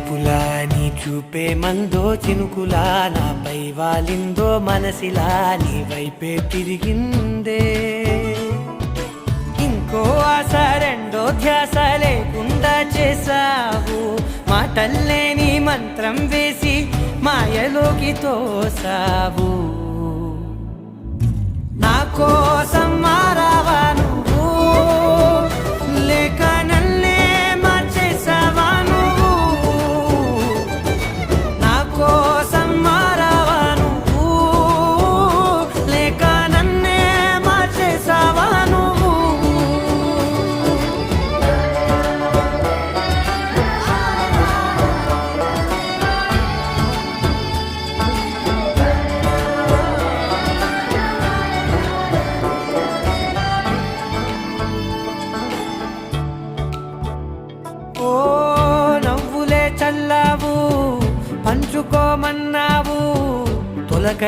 చూపులా నీ చూపే మందో చినుకులా నాపై వాలిందో మనసిలా నీ వైపే తిరిగిందే ఇంకో ఆశ రెండో ధ్యాస లేకుండా చేసావు మాటల్లే నీ మంత్రం వేసి మాయలోకి తోసావు నా కోసం మారావా నువ్వు లేక నన్నే మార్చేసావా నువ్వు నా కోసం మారావా నువ్వు లేక నన్నే మార్చేసావా నువ్వు ఓ నవ్వులే చల్లావు పంచుకోమన్నావు తొలకరి